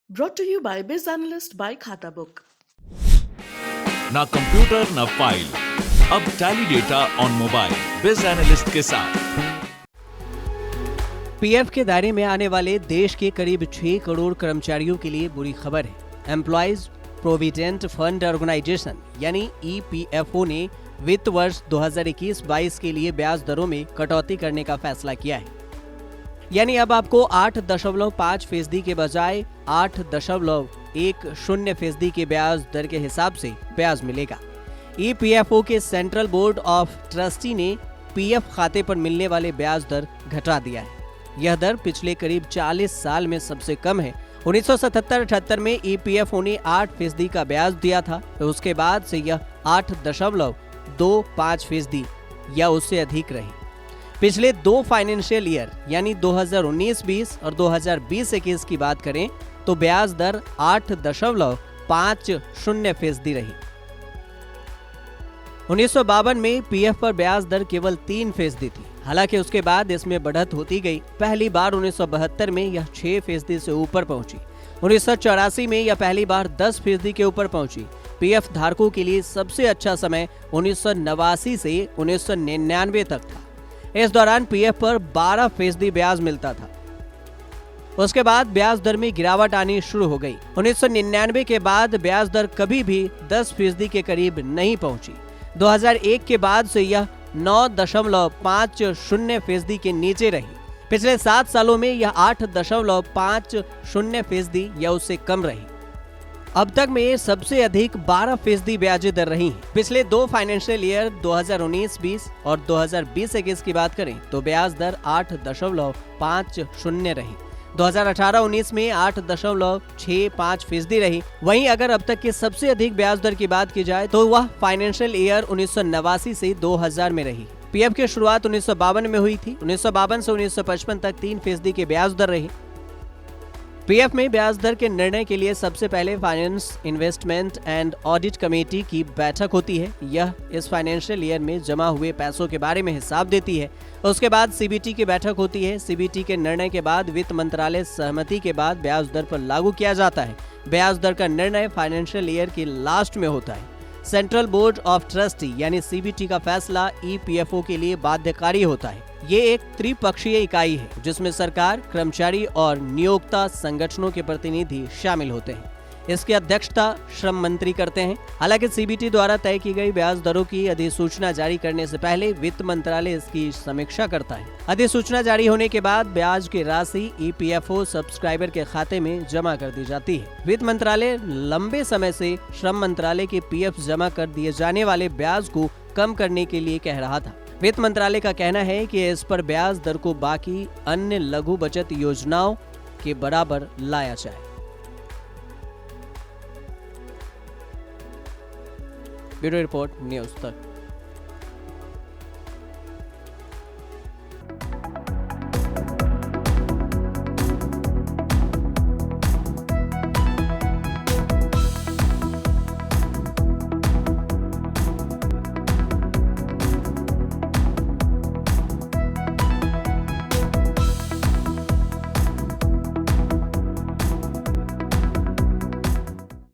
Brought to you by Biz Analyst by Khata Book. ना computer ना file, अब tally data on mobile बिज analyst के साथ। पीएफ के दायरे में आने वाले देश के करीब 6 करोड़ कर्मचारियों के लिए बुरी खबर है। एम्प्लॉयज प्रोविडेंट फंड ऑर्गेनाइजेशन यानी ईपीएफओ ने वित्त वर्ष 2021-22 के लिए ब्याज दरों में कटौती करने का फैसला किया है। यानी अब आपको 8.5% के बजाय 8.10% के ब्याज दर के हिसाब से ब्याज मिलेगा। ईपीएफओ के सेंट्रल बोर्ड ऑफ ट्रस्टी ने पीएफ खाते पर मिलने वाले ब्याज दर घटा दिया है। यह दर पिछले करीब 40 साल में सबसे कम है। 1977-78 में ईपीएफओ ने 8% का ब्याज दिया था, तो उसके बाद से यह 8.25% या उससे अधिक रही। पिछले 2 फाइनेंशियल ईयर यानी 2019-20 और 2020-21 की बात करें तो ब्याज दर 8.50% रही। 1952 में पीएफ पर ब्याज दर केवल 3% थी। हालांकि उसके बाद इसमें बढ़त होती गई। पहली बार 1972 में यह 6% से ऊपर पहुंची। 1984 में यह पहली बार 10% के ऊपर पहुंची। पीएफ धारकों के लिए सबसे अच्छा समय 1989 से 1999 तक था। इस दौरान पीएफ पर 12% ब्याज मिलता था। उसके बाद ब्याज दर में गिरावट आनी शुरू हो गई। 1999 के बाद ब्याज दर कभी भी 10% के करीब नहीं पहुंची। 2001 के बाद से यह 9.50% के नीचे रही। पिछले 7 सालों में यह 8.50% या उससे कम रही। अब तक में सबसे अधिक 12% ब्याज दर रही है। पिछले 2 फाइनेंशियल ईयर 2019-20 और 2020-21 की बात करें तो ब्याज दर 8.50 रही। 2018-19 में 8.65% रही। वहीं अगर अब तक के सबसे अधिक ब्याज दर की बात की जाए तो वह फाइनेंशियल ईयर 1989 से 2000 में रही। पीएफ की शुरुआत 1952 में हुई थी। 1952 से 1955 तक 3% के ब्याज दर रही। पीएफ में ब्याज दर के निर्णय के लिए सबसे पहले finance investment and audit committee की बैठक होती है। यह इस फाइनेंशियल ईयर में जमा हुए पैसों के बारे में हिसाब देती है। उसके बाद सीबीटी की बैठक होती है। सीबीटी के निर्णय के बाद वित्त मंत्रालय सहमति के बाद ब्याज दर पर लागू किया जाता है। ब्याज दर का निर्णय फाइनेंशियल ईयर के लास्ट में होता है। सेंट्रल बोर्ड ऑफ ट्रस्टी यानी सीबीटी का फैसला ईपीएफओ के लिए बाध्यकारी होता है। ये एक त्रिपक्षीय इकाई है जिसमें सरकार, कर्मचारी और नियोक्ता संगठनों के प्रतिनिधि शामिल होते हैं। इसकी अध्यक्षता श्रम मंत्री करते हैं। हालांकि सीबीटी द्वारा तय की गई ब्याज दरों की अधिसूचना जारी करने से पहले वित्त मंत्रालय इसकी समीक्षा करता है। अधिसूचना जारी होने के बाद ब्याज की राशि ईपीएफओ सब्सक्राइबर के खाते में जमा कर दी जाती है। वित्त मंत्रालय लंबे समय से श्रम मंत्रालय के पीएफ जमा कर दिए जाने वाले ब्याज को कम करने के लिए कह रहा था। वित्त मंत्रालय का कहना है कि इस पर ब्याज दर को बाकी अन्य लघु बचत योजनाओं के बराबर लाया जाए। ब्यूरो रिपोर्ट, न्यूज़ तक।